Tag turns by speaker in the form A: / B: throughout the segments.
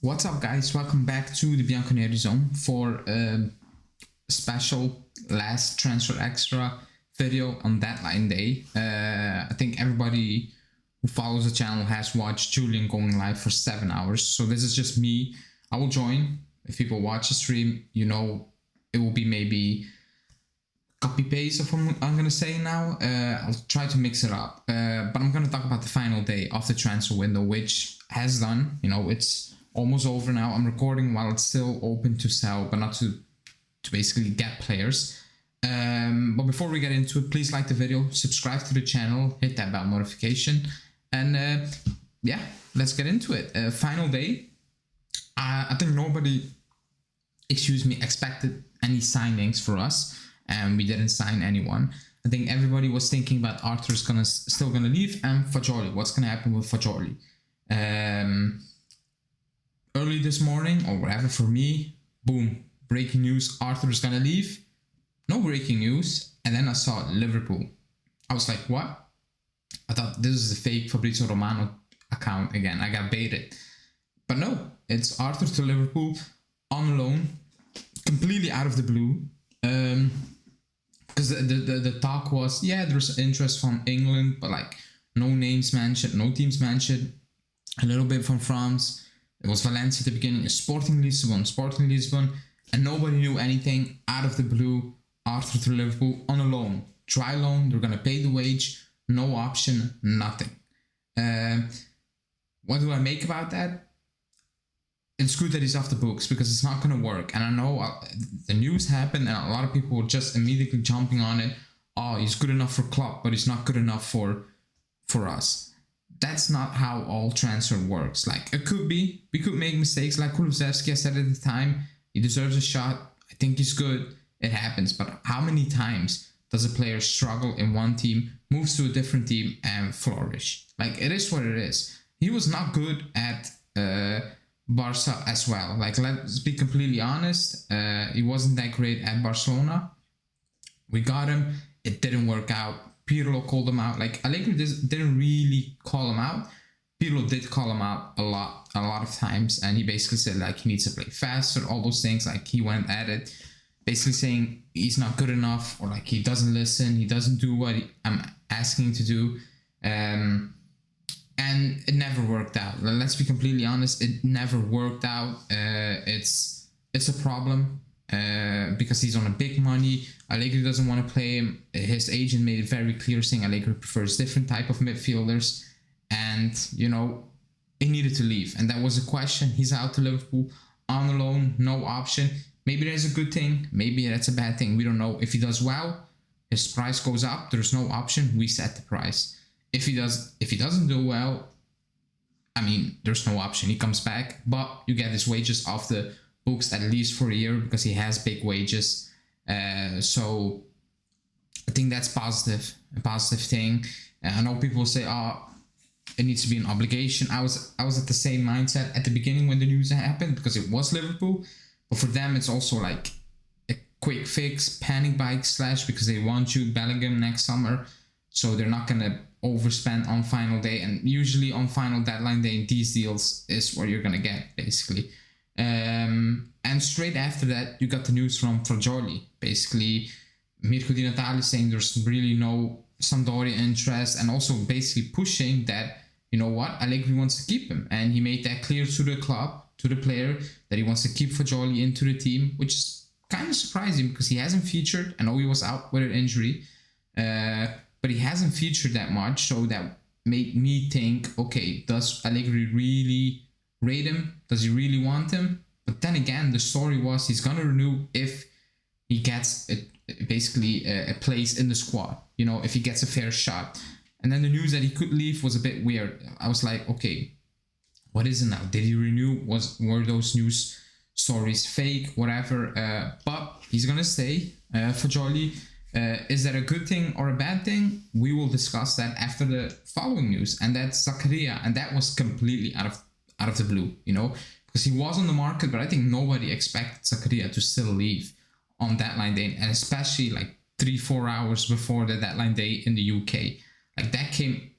A: What's up, guys? Welcome back to the Bianconeri Zone for a special last transfer extra video on deadline day. I think everybody who follows the channel has watched Julian going live for 7 hours, so this is just me. I will join. If people watch the stream, you know it will be maybe copy paste of what I'm gonna say now. I'll try to mix it up, but I'm gonna talk about the final day of the transfer window, which has done. You know, it's almost over now. I'm recording while it's still open to sell, but not to basically get players. But before we get into it, please like the video, subscribe to the channel, hit that bell notification, and yeah, let's get into it. Final day. I think nobody, expected any signings for us, and we didn't sign anyone. I think everybody was thinking about Arthur's still gonna leave, and Fagioli. What's gonna happen with Fagioli? Early this morning, or whatever, for me, boom, breaking news, Arthur is gonna leave. No breaking news. And then I saw Liverpool. I was like, what? I thought this is a fake Fabrizio Romano account again. I got baited. But no, it's Arthur to Liverpool on loan, completely out of the blue. Because the talk was, yeah, there's interest from England, but like no names mentioned, no teams mentioned, a little bit from France. It was Valencia at the beginning, Sporting Lisbon, and nobody knew anything. Out of the blue, Arthur to Liverpool on a loan. Dry loan, they're going to pay the wage, no option, nothing. What do I make about that? It's good that he's off the books because it's not going to work. And I know the news happened and a lot of people were just immediately jumping on it. Oh, he's good enough for Klopp, but he's not good enough for us. That's not how all transfer works. Like, it could be. We could make mistakes. Like Kulusevski, I said at the time, he deserves a shot. I think he's good. It happens. But how many times does a player struggle in one team, moves to a different team, and flourish? Like, it is what it is. He was not good at Barca as well. Like, let's be completely honest. He wasn't that great at Barcelona. We got him. It didn't work out. Pirlo called him out. Like, Allegri didn't really call him out. Pirlo did call him out a lot of times, and he basically said like he needs to play faster, all those things. Like, he went at it, basically saying he's not good enough, or like he doesn't listen, he doesn't do what I'm asking him to do, and it never worked out. Let's be completely honest, it never worked out. It's a problem. Because he's on a big money. Allegri doesn't want to play him. His agent made it very clear, saying Allegri prefers different type of midfielders, and you know, he needed to leave, and that was a question. He's out to Liverpool on loan, no option. Maybe that's a good thing, maybe that's a bad thing, we don't know. If he does well, his price goes up, there's no option, we set the price. If he doesn't do well, I mean, there's no option, he comes back, but you get his wages off the books at least for a year because he has big wages. So I think that's a positive thing. I know people will say, oh, it needs to be an obligation. I was at the same mindset at the beginning when the news happened because it was Liverpool, but for them it's also like a quick fix, panic buy / because they want Jude Bellingham next summer, so they're not gonna overspend on final day. And usually on final deadline day, these deals is what you're gonna get basically. And straight after that, you got the news from Fagioli. Basically, Mirko Di Natale saying there's really no Sampdoria interest, and also basically pushing that, you know what, Allegri wants to keep him. And he made that clear to the club, to the player, that he wants to keep Fagioli into the team, which is kind of surprising because he hasn't featured. I know he was out with an injury, but he hasn't featured that much, so that made me think, okay, does Allegri really rate him? Does he really want him? But then again, the story was he's gonna renew if he gets basically a place in the squad, you know, if he gets a fair shot. And then the news that he could leave was a bit weird. I was like, okay, what is it now? Did he renew? Were those news stories fake? Whatever. But he's gonna stay. Fagioli. Is that a good thing or a bad thing? We will discuss that after the following news, and that's Zakaria, and that was completely out of the blue, you know, because he was on the market, but I think nobody expected Zakaria to still leave on deadline day, and especially like 3-4 hours before the deadline day in the UK. Like, that came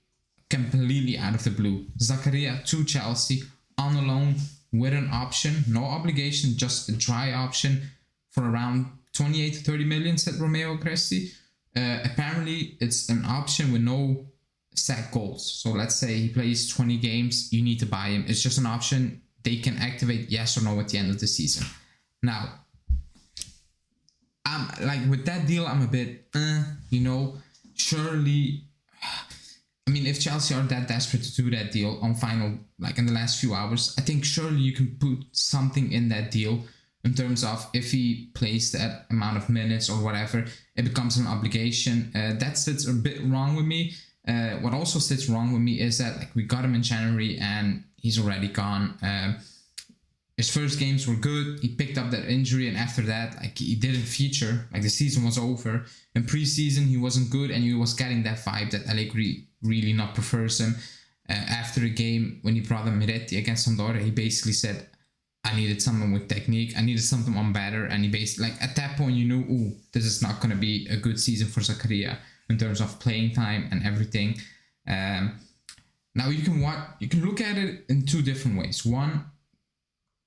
A: completely out of the blue. Zakaria to Chelsea on a loan, with an option, no obligation, just a dry option for around 28 to 30 million, said Romeo Cresti. Apparently, it's an option with no set goals. So let's say he plays 20 games, you need to buy him. It's just an option. They can activate yes or no at the end of the season. Now, I'm like, with that deal, I'm a bit, surely, I mean, if Chelsea are that desperate to do that deal on final, like in the last few hours, I think surely you can put something in that deal in terms of if he plays that amount of minutes or whatever, it becomes an obligation. That sits a bit wrong with me. What also sits wrong with me is that like we got him in January and he's already gone. His first games were good. He picked up that injury, and after that, like he didn't feature. Like the season was over. In preseason, he wasn't good, and he was getting that vibe that Allegri really not prefers him. After the game, when he brought in Miretti against Sampdoria, he basically said, "I needed someone with technique. I needed something on better." And he basically, like at that point, you knew, "Ooh, this is not going to be a good season for Zakaria in terms of playing time and everything." Now you can look at it in two different ways. One,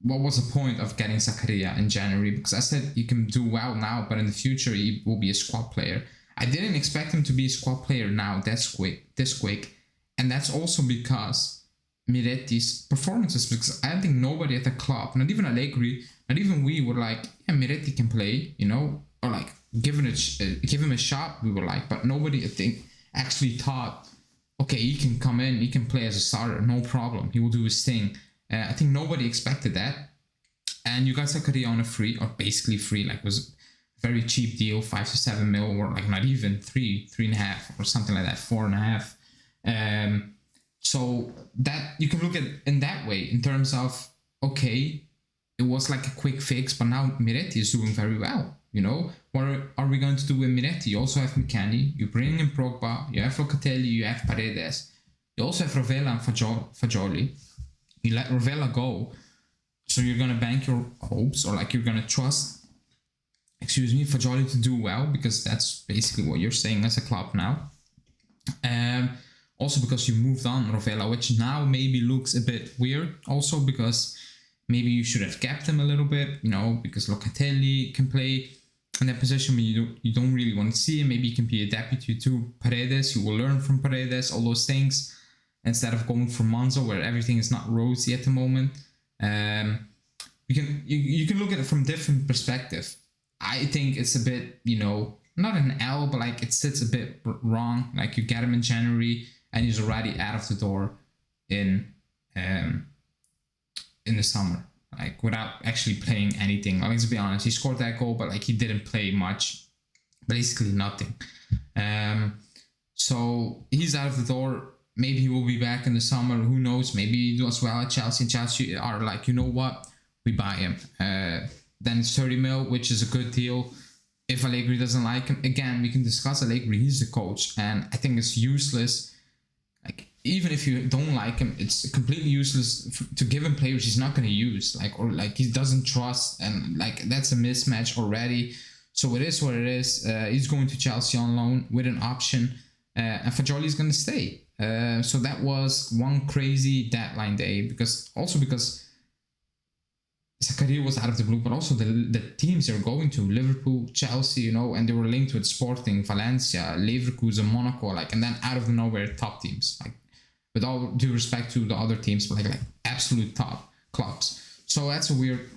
A: what was the point of getting Zakaria in January? Because I said he can do well now, but in the future he will be a squad player. I didn't expect him to be a squad player now this quick. And that's also because Miretti's performances, because I don't think nobody at the club, not even Allegri, not even we, were like, yeah, Miretti can play, or like give him a shot, we were like, but nobody, I think, actually thought, okay, he can come in, he can play as a starter, no problem, he will do his thing. I think nobody expected that. And you got Zakaria on a free, or basically free, like it was a very cheap deal, 5 to 7 mil, or like not even 3.5, or something like that, 4.5. So that you can look at in that way, in terms of, okay, it was like a quick fix, but now Miretti is doing very well. What are we going to do with Miretti? You also have McKennie, you bring in Pogba, you have Locatelli, you have Paredes, you also have Rovella and Fagioli. You let Rovella go, so you're gonna bank your hopes, or like you're gonna trust, Fagioli to do well, because that's basically what you're saying as a club now. Also because you moved on Rovella, which now maybe looks a bit weird. Also because maybe you should have kept him a little bit, because Locatelli can play in that position, but you don't really want to see him. Maybe he can be a deputy to Paredes. You will learn from Paredes, all those things, instead of going for Monza, where everything is not rosy at the moment. You can look at it from different perspective. I think it's a bit, not an L, but like it sits a bit wrong. Like you get him in January and he's already out of the door in the summer, like without actually playing anything. Like, let's be honest, he scored that goal, but like he didn't play much, basically nothing. So he's out of the door. Maybe he will be back in the summer. Who knows? Maybe he does well at Chelsea. And Chelsea are like, you know what? We buy him. Then it's 30 mil, which is a good deal. If Allegri doesn't like him, again, we can discuss Allegri. He's the coach. And I think it's useless. Like, even if you don't like him, it's completely useless to give him players he's not going to use. Or he doesn't trust. And like, that's a mismatch already. So it is what it is. He's going to Chelsea on loan with an option. And Fagioli is going to stay. So that was one crazy deadline day, because Zakaria was out of the blue, but also the teams they're going to, Liverpool, Chelsea, and they were linked with Sporting, Valencia, Leverkusen, Monaco, and then out of nowhere, top teams, with all due respect to the other teams, but like absolute top clubs. So that's a weird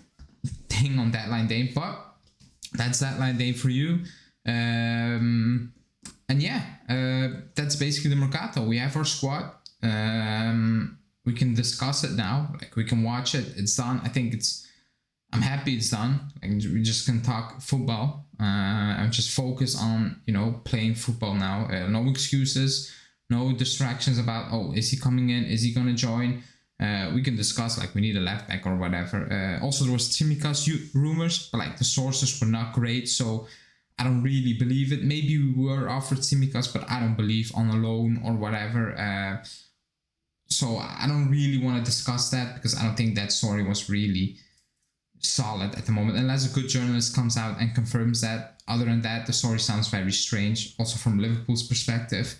A: thing on deadline day, but that's deadline day for you. And yeah, that's basically the Mercato. We have our squad. We can discuss it now. We can watch it. It's done. I'm happy it's done. We just can talk football and just focus on, playing football now. No excuses, no distractions about, is he coming in? Is he going to join? We can discuss, we need a left back or whatever. Also, there was Tsimikas rumors, but the sources were not great. So I don't really believe it. Maybe we were offered Tsimikas, but I don't believe on a loan or whatever. So I don't really want to discuss that, because I don't think that story was really solid at the moment, unless a good journalist comes out and confirms that. Other than that, the story sounds very strange, also from Liverpool's perspective,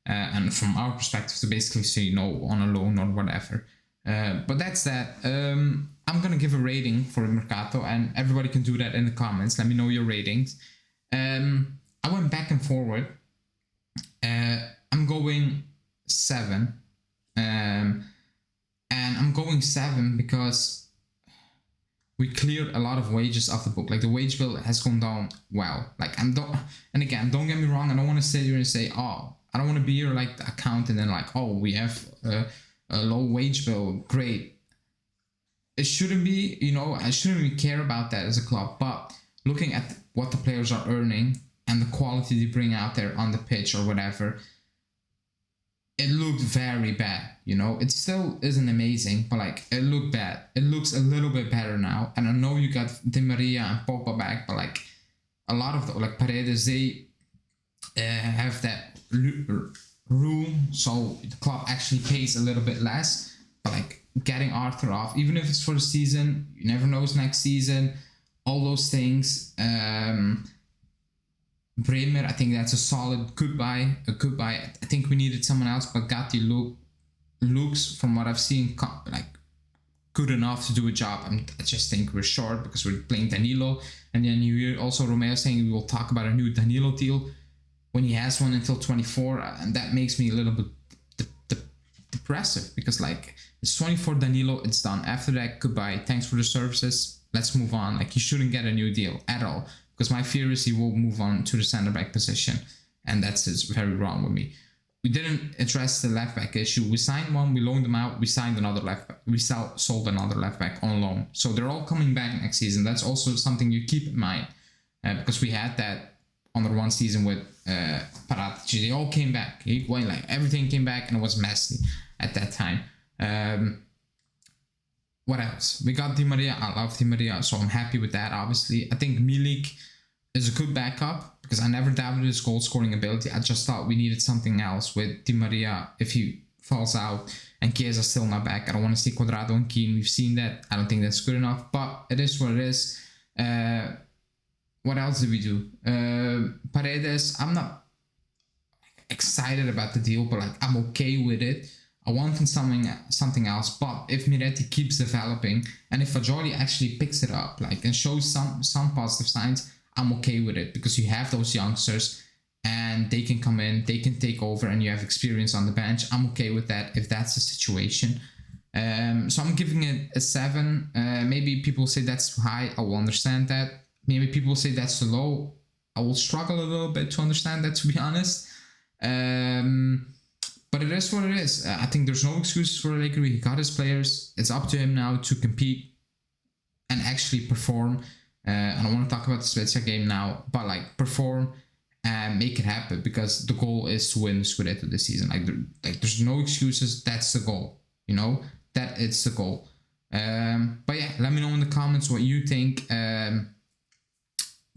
A: and from our perspective, to basically say no on a loan or whatever. But that's that. I'm gonna give a rating for Mercato, and everybody can do that in the comments. Let me know your ratings. I went back and forward. I'm going 7. And I'm going 7 because we cleared a lot of wages off the book. Like the wage bill has gone down well. Like and again, don't get me wrong. I don't want to sit here and say, oh, I don't want to be here like the accountant and like, oh, we have a low wage bill. Great. It shouldn't be, I shouldn't really care about that as a club. But looking at what the players are earning and the quality they bring out there on the pitch or whatever, it looked very bad, It still isn't amazing, but like it looked bad. It looks a little bit better now. And I know you got Di Maria and Pogba back, but like a lot of like Paredes, they have that room, so the club actually pays a little bit less. But like getting Arthur off, even if it's for the season, you never know next season. All those things. Bremer, I think that's a solid goodbye. I think we needed someone else, but Gatti looks, from what I've seen, like good enough to do a job. I just think we're short because we're playing Danilo, and then you hear also Romeo saying we will talk about a new Danilo deal when he has one until 24, and that makes me a little bit depressive because like it's 24 Danilo, it's done. After that, goodbye. Thanks for the services. Let's move on. Like he shouldn't get a new deal at all. Because my fear is he will move on to the center back position, and that's very wrong with me. We didn't address the left back issue. We signed one, we loaned them out, we signed another left back. We sold another left back on loan. So they're all coming back next season. That's also something you keep in mind, because we had that on the one season with Paratici. They all came back. Like everything came back, and it was messy at that time. What else? We got Di Maria. I love Di Maria, so I'm happy with that, obviously. I think Milik is a good backup because I never doubted his goal scoring ability. I just thought we needed something else with Di Maria if he falls out, and Chiesa still not back. I don't want to see Cuadrado and Keane. We've seen that. I don't think that's good enough, but it is what it is. What else did we do? Paredes, I'm not excited about the deal, but like I'm okay with it. I wanted something else, but if Miretti keeps developing and if Fagioli actually picks it up, like and shows some positive signs, I'm okay with it because you have those youngsters and they can come in, they can take over, and you have experience on the bench. I'm okay with that if that's the situation. So I'm giving it a 7. Maybe people say that's too high. I will understand that. Maybe people say that's too low. I will struggle a little bit to understand that, to be honest. But it is what it is. I think there's no excuses for Allegri. He got his players. It's up to him now to compete and actually perform. I don't want to talk about the Spezia game now, but like perform and make it happen because the goal is to win the Scudetto this season. Like there's no excuses. That's the goal. That it's the goal. But yeah, let me know in the comments what you think the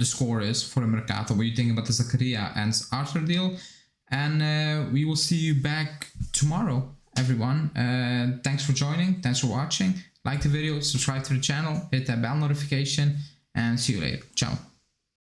A: score is for the Mercato. What you think about the Zakaria and Arthur deal. And we will see you back tomorrow, everyone. Thanks for joining. Thanks for watching. Like the video, subscribe to the channel, hit that bell notification, and see you later. Ciao.